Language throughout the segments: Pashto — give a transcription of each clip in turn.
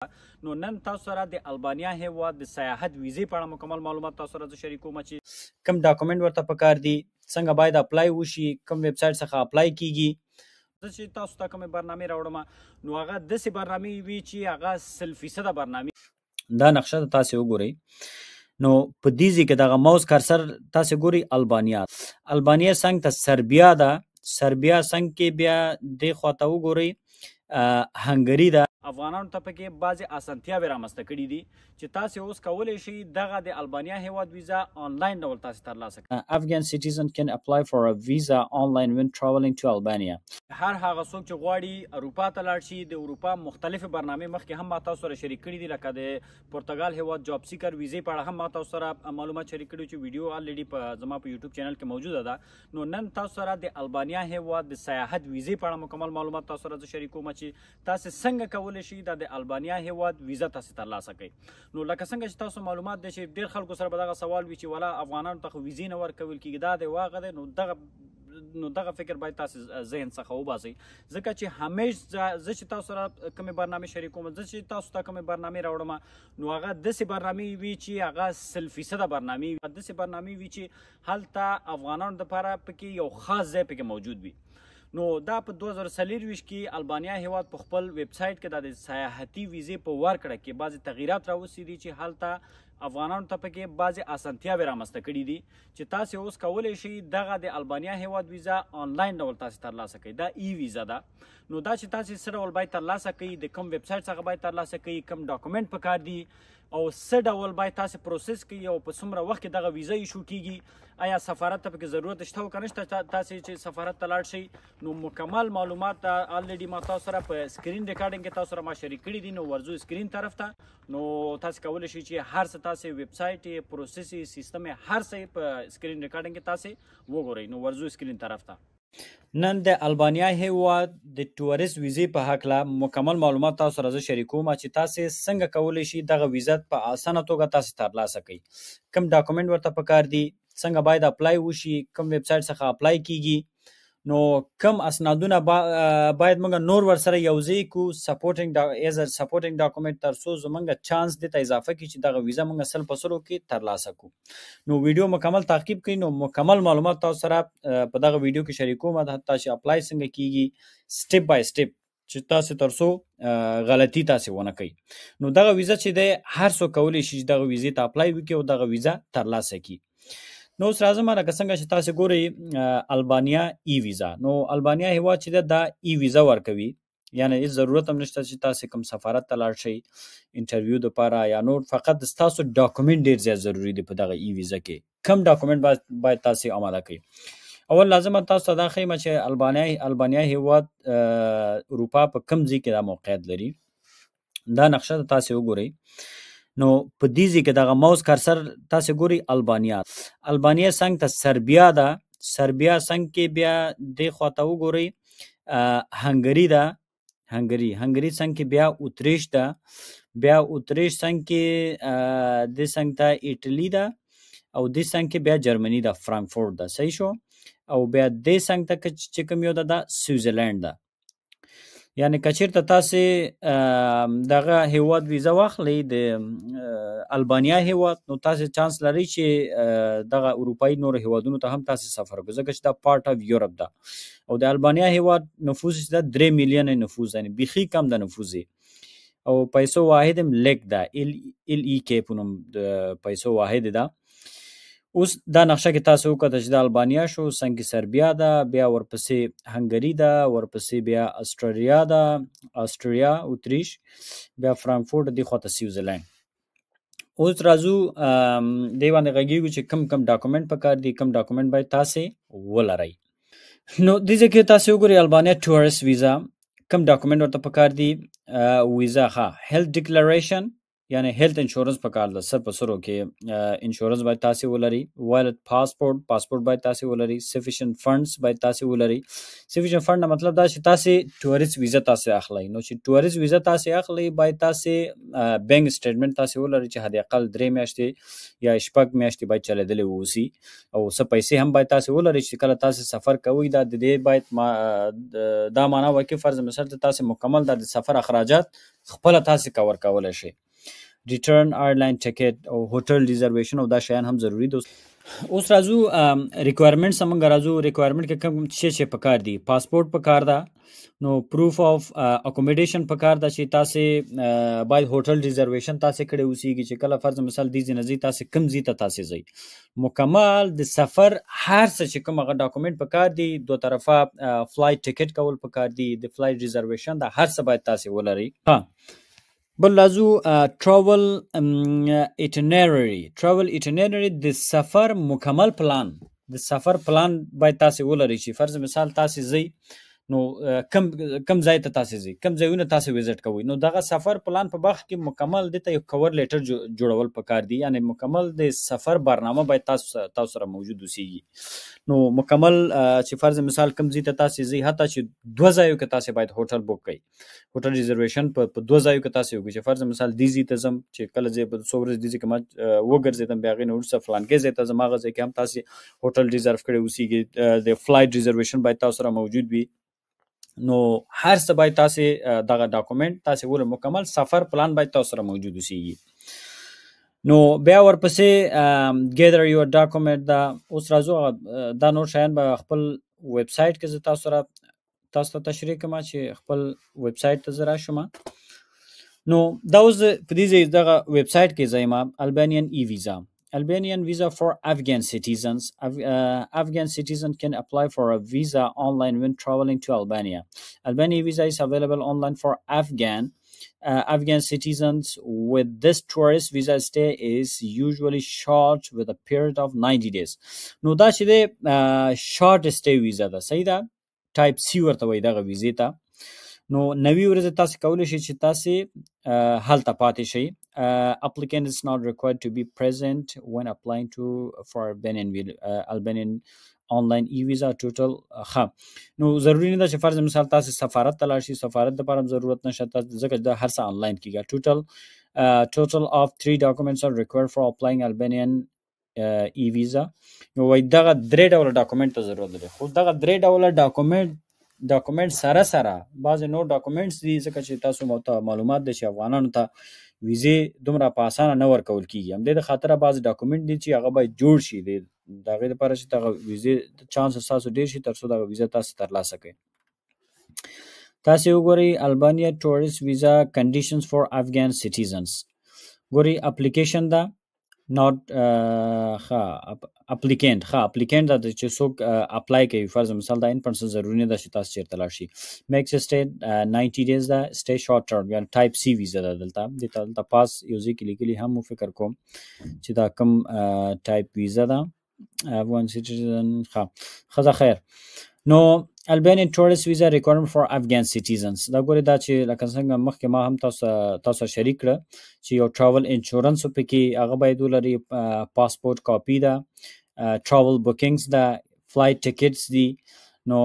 نو نن تاسو سره د البانیا هیواد د سیاحت ویزې په اړه مکمل معلومات تاسو سره زه شریکوم چې کوم ډاکومنټ ورته پکار دي، څنګه باید اپلای وشي، کوم ویب سایټ څخه اپلای کیږي. زه چې تاسو ته کومې برنامې راوړم نو هغه داسې برنامې وي چې هغه 100% برنامې. دا نقشه ته تاسو وګورئ. نو په دې ځای کې دغه ماوس کرسر تاسو ګورئ البانیا څنګ ته سربیا ده. سربیا څنګ کې بیا دې خواته وګورئ هنګري ده. افغانانو ته پکې بعضې اسانتیاوې رامنځته کړي دي چې تاسو اوس کولی شئ دغه د البانیا هیواد ویزا آنلاین ډول تاسو ترلاسه کړئ. Afghan citizen can apply for a visa online when traveling to Albania. هر هغه څوک چې غواړي اروپا ته لاړ شي، د اروپا مختلفې برنامې مخکې هم ما تاسو سره شریک کړي دي، لکه د پرتګال هیواد جاب سیکر ویزې په اړه هم ما تاسو سره معلومات شریک کړي چې ویډیو الریډي په زما په یوټیوب چینل کې موجوده ده. نو نن تاسو سره د البانیا هیواد د سیاحت ویزې په اړه مکمل معلومات تاسو سره زه شریکوم چې تاسو څنګه کولی شئ د البانیا هیواد ویزا تاسو ترلاسه کړئ. نو لکه څنګه چې تاسو معلومات دی چې ډېر خلکو سره به دغه سوال وي چې ولا افغانانو ته خو ویزې نه ورکول کېږي، دا دی واغه دی. نو دغه فکر باید تاسو ذهن څخه وباسئ، ځکه چې همیشه زه چې تاسو سره کومې برنامې شریکوم، زه چې تاسو ته کومې برنامې راوړم نو هغه داسې برنامې وي چې هغه 100% برنامې وي، داسې برنامې وي چې هلته افغانانو دپاره پکې یو خاص ځای پکې موجود وي. نو دا په 2024 کې البانیا هیواد په خپل ویب سایټ کې د سیاحتي ویزې په ورکړه کې بعضې تغییرات راوستي دي چې هلته افغانانو ته پکې بعضې اسانتیاوې رامنځته کړي دي چې تاسو اوس کولی شئ دغه د البانیا هیواد ویزا آنلاین ډول تاسو ترلاسه کړئ. دا ای ویزا ده. نو دا چې تاسو څه ډول باید ترلاسه کړئ، د کوم ویب سایټ څخه باید ترلاسه کړئ، کوم ډاکومنټ پکار دي او څه ډول باید تاسو پروسس کړئ او په څومره وخت کې دغه ویزا ایشو کیږي، آیا سفارت ته پکې ضرورت شته او که نشته تاسو چې سفارت ته لاړ شئ. نو مکمل معلومات الریډي ما تاسو سره په سکرین ریکارډینګ کې تاسو سره ما شریک کړي دي. نو ورځو سکرین طرف ته نو تاسو کولی شئ چې هر څه تاسو ویب سایټ پروسس سیستم هر څه په سکرین ریکارډینګ کې تاسو وګورئ. نو ورځو سکرین طرف ته نن د البانیا هیواد د ټوریست ویزې په هکله مکمل معلومات تاسو سره زه شریکوم چې تاسو څنګه کولی شئ دغه ویزا په اسانه توګه تاسو ترلاسه کړئ، کوم ډاکومنټ ورته پکار دي، څنګه باید اپلای وشي، کوم ویب سایټ څخه اپلای کیږي، نو کم اسنادونه باید موږ نور ورسره یوځای کو سپورټینګ ډاکومنټ تر څو زموږ چانس دې ته اضافه کړي چې دغه ویزا موږ 100% کې ترلاسه کو. نو ویډیو مکمل تعقیب کړئ. نو مکمل معلومات تاسو سره په دغه ویډیو کې شریکوم، حتی چې اپلای څنګه کیږي سټپ بای سټپ چې تاسو تر څو غلطي تاسو ونه کړئ. نو دغه ویزا چې دی هر څوک کولی شي چې دغه ویزې ته اپلای وکړي او دغه ویزا ترلاسه کړي. نو اوس راځم لکه څنګه چې تاسو ګورئ البانیا ای ویزا. نو البانیا هیواد چې دا ای ویزا ورکوي، یعنی هیڅ ضرورت هم نشته چې تاسو کوم سفارت ته لاړ شئ انټرویو دپاره یا نور، فقط ستاسو ډاکومنټ ډېر زیات ضروري دی په دغه ای ویزا کې. کوم ډاکومنټ باید تاسو آماده کړئ؟ اول لازمه تاسو ته دا ښیم چې البانیا هیواد اروپا په کوم ځای کې دا موقعیت لري. دا نقشه ته تاسو وګورئ. نو په دې ځای کې دغه ماوس کرسر تاسو ګورئ البانیا څنګ ته سربیا ده. سربیا څنګ کې بیا دې خواته وګورئ هنګري ده. هنګري څنګ کې بیا اتریش ده. بیا اتریش څنګ کې دې څنګ ته ایټلی ده او دې څنګ کې بیا جرمني ده، فرانکفورت ده. صحیح شو. او بیا دې څنګ ته چې کوم یو ده دا سویټزرلند ده. یعنی که چېرته تاسې دغه هیواد ویزا واخلئ د البانیا هیواد، نو تاسې چانس لرئ چې دغه اروپایي نورو هیوادونو ته هم تاسې سفر وکړئ، ځکه چې دا پارټ اف یورپ ده. او د البانیا هیواد نفوس چې ده 3 میلیونه نفوس ده، بیخي کم ده نفوس او پیسو واحد هم لږ ده، ال ای کې په نوم د پیسو واحد ده. اوس دا نقشه کې تاسو وکتل چې د البانیا شو، څنګ کې سربیا ده، بیا ورپسې هنګري ده، ورپسې بیا آسټریا اتریش، بیا فرانکفورت، دې خواته سویټزرلند. اوس راځو دې باندې غږیږو چې کوم ډاکومنټ پکار دي، کوم ډاکومنټ باید تاسې ولرئ. نو دې ځای کې تاسو وګورئ البانیا ټورست ویزا کوم ډاکومنټ ورته پکار دي. ویزا ښه هیلث ډیکلریشن یعنی هیلث انشورنس پکار ده سر په سرو کې انشورنس باید تاسو ولري ویلډ پاسپورت باید تاسو ولري سفیشینټ فندز باید تاسو ولري سفیشینټ فند مطلب دا چې تاسو ټوریست ویزا تاسو اخلي نو چې ټوریست ویزا تاسو اخلي باید تاسو بانک سټیټمنټ تاسو ولري چې حد اقل 3 میاشتې یا شپږ میاشتې باید چلیدلې ووسی او څه پیسې هم باید تاسو ولري چې کله تاسو سفر کوئ دا د دې باید دا معنا وکړي فرض مثال تاسو مکمل د سفر اخراجات خپل تاسو کور کولای شئ ریټرن ایرلاین ټیکټ او هوټل ریزرویشن او دا شیان هم ضروری دي اوس راځو ریکوایرمنټس هم راځو ریکوایرمنټ کې کوم څه پکار دي پاسپورت پکار ده نو پروف اف اکوموډیشن پکار ده چې تاسو باید هوټل ریزرویشن تاسو کړی اوسېږي چې کله فرض مثال دي ځنځي تاسو کم زی ته تاسو ځي مکمل د سفر هر څه چې کوم هغه ډاکومنٹ پکار دي دوه طرفه فلایټ ټیکټ کول پکار دي د فلایټ ریزرویشن دا هر څه باید تاسو ولري ها بل لازو travel itinerary د سفر مکمل پلان د سفر پلان باید تاسو ولري چې فرض مثال تاسو زی نو کم ځای ته تاسو زی کم ځایونه تاسو وزټ کوئ نو دغه سفر پلان په وخت کې مکمل د یو کور لیټر جوړول پکار دي یعنی مکمل د سفر برنامه باید تاسو سره موجود وسیږي نو مکمل چې فرض مثال کم ځای ته تاسو زی حتی چې دوه ځایو کې تاسو باید هوټل بوک کړئ هوټل ریزرویشن په دوه ځایو کې تاسو وکړئ چې فرض مثال دیزی ته زم چې کله زی په څومره دیزی کې ما وګرځیدم بیا غي نو ورسره فلان کې زی ته زم هغه ځای کې هم تاسو هوټل ریزرو کړی وسیږي د فلایټ ریزرویشن باید تاسو سره موجود وي نو هر څه باید تاسو دغه ډاکومنٹ تاسو ول مکمل سفر پلان باید تاسو سره موجود وسیږي نو بیا ورپسې gather your document دا اوس راځو دا نور شایان به خپل ویب سټ کې تاسو ته تشریح کوم چې خپل ویب سټ ته زرا شوم نو دا اوس په دې دغه ویب سټ کې زما Albanian e-visa Albanian visa for Afghan citizens. Afghan citizens can apply for a visa online when traveling to Albania. Albania visa is available online for Afghan citizens. With this tourist visa stay is usually short with a period of 90 days. No da چې short stay visa ده صحیح ده type C ورته وایي دغه ویزې ته نو 90 ورځې تاسو کولی شئ چې تاسو هلته پاتې شئ applicant is not required to be present when applying for Albanian online e-visa total نو ضروری نه ده چې فرض مثال تاسو سفارت ته لاړ شئ سفارت لپاره ضرورت نشته ځکه دا هر څه آنلاین کیږي total of 3 documents are required for applying Albanian e-visa نو وای دغه درې ډول ډاکومنټ ته ضرورت لري خو دغه درې ډول ډاکومنټ سره بعض نور ډاکومنټس دي ځکه چې تاسو معلومات دي چې افغانانو ته ویزې دومره په اسانه نه ورکول کیږي هم د خاطر بعض ډاکومنټ دي چې هغه باید جوړ شي د هغه لپاره چې دغه ویزې چانس تاسو ډیر شي ترڅو دغه ویزه تاسو ترلاسه کړئ تاسو وګورئ Albania tourist visa conditions for Afghan citizens ګورئ اپلیکیشن دا not applicant دا چې څوک اپلای کوي فرض مثال دا ان پرسن ضروري نه ده چې تاسو چیرته لاړ شئ میکس سټې 90 days دا سټې شارټ ټرم یا ټایپ سی ویزا ده دلته پاس یو ځکه لیکلي هم فکر کوم چې دا کم ټایپ ویزا ده افغان سټیزن خزه خیر نو Albanian tourist visa requirement for Afghan citizens دا ګوري دا چې لکه څنګه مخکې ما هم تاسو شریک کړ چې یو travel insurance پکې هغه باید ولري پاسپورت کاپی دا travel bookings دا flight tickets دي نو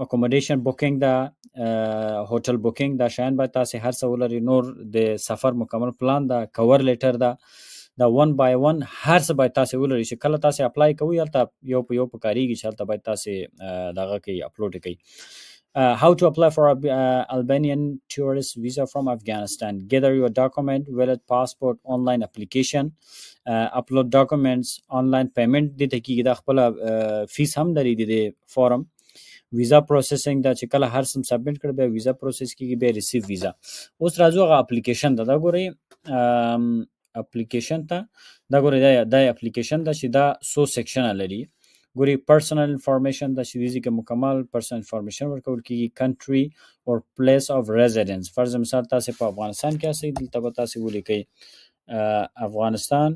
accommodation booking دا hotel booking دا شاین باید تاسو هر څه ولري نور د سفر مکمل پلان دا کور لیټر دا one by one هر څه باید تاسو ولري چې کله تاسو اپلای کوئ هلته یو په یو پکاريږي چې هلته باید تاسو دغه کوي اپلوډ کوي how to apply for Albanian tourist visa from Afghanistan gather your document valid passport online application upload documents online payment دي ته کیږي د خپل فیس هم لري د فارم ویزا پروسیسینګ دا چې کله هر سم سبمټ کړ به ویزا پروسس کیږي به ریسیو ویزا اوس راځو غو اپلیکیشن دا ګورئ اپلیکیشن ته دا ګورئ دا اپلیکیشن دا چې دا 100 سیکشن لري ګورئ پرسنل انفارمیشن دا چې کې مکمل پرسنل انفارمیشن ورکول کیږي کنټری اور پلیس اف ریزیډنس فرض مثال تاسو په افغانستان کې اوسئ دلته به تاسو ولیکئ افغانستان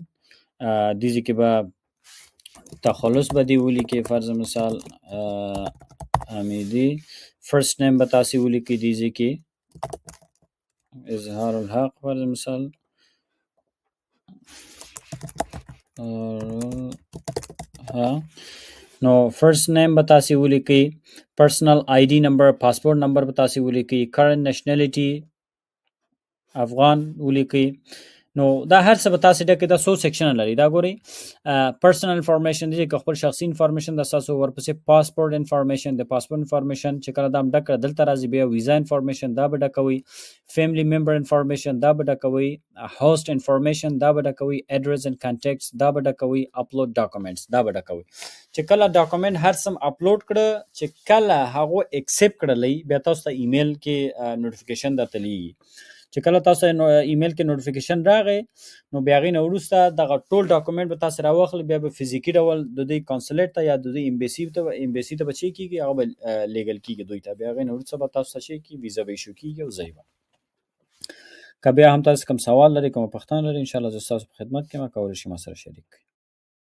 دیږي کې به تخلص به دی ولیکئ فرض مثال امیدی فرست نیم به تاسو ولیکئ دیږي کې اظهار الحق فرض مثال نو فرست نیم به تاسې ولیکئ، پرسنل آی ډي نمبر، پاسپورت نمبر به تاسې ولیکئ، کرنٹ نیشنلټي افغان ولیکئ. نو دا هر څه به تاسې ډکې دا څو سیکشنه لري. دا ګورئ پرسنل انفارمیشن دی چې خپل شخصي انفارمیشن د تاسو، ورپسې پاسپورت انفارمیشن د پاسپورت انفارمیشن چې کله دا ډک کړه دلته راځي، بیا ویزا انفارمیشن دا به ډکوئ، فیملی ممبر انفارمیشن دا به ډکوئ، هوست انفارمیشن دا به ډکوئ، ایډرس اینڈ کانټیکټس دا به ډکوئ، اپلوډ ډاکومنټس دا به ډکوئ. چې کله ډاکومنټ هر سم اپلوډ کړه، چې کله هغه ایکسپټ کړلی، بیا تاسو ته ایمیل کې نوټیفیکیشن درته لیږي. چې کله تاسو ایمیل کې نوټیفیکیشن راغی، نو بیا هغې نه وروسته دغه ټول ډاکومنټ به تاسو راواخلئ، بیا به فزیکي ډول د دوی کانسلیټ ته یا د دوی ایمبیسي ته به چی کېږي، هغه به لیږل کېږي دوی ته. بیا هغې نه وروسته به تاسو ته چی کېږي، ویزا به ایشو کېږي او ځئ به. که بیا هم تاسو کوم سوال لرئ، کومه پوښتنه لرئ، انشاءالله زه ستاسو په خدمت کې یم، کولی شئ ما سره شریک کړئ.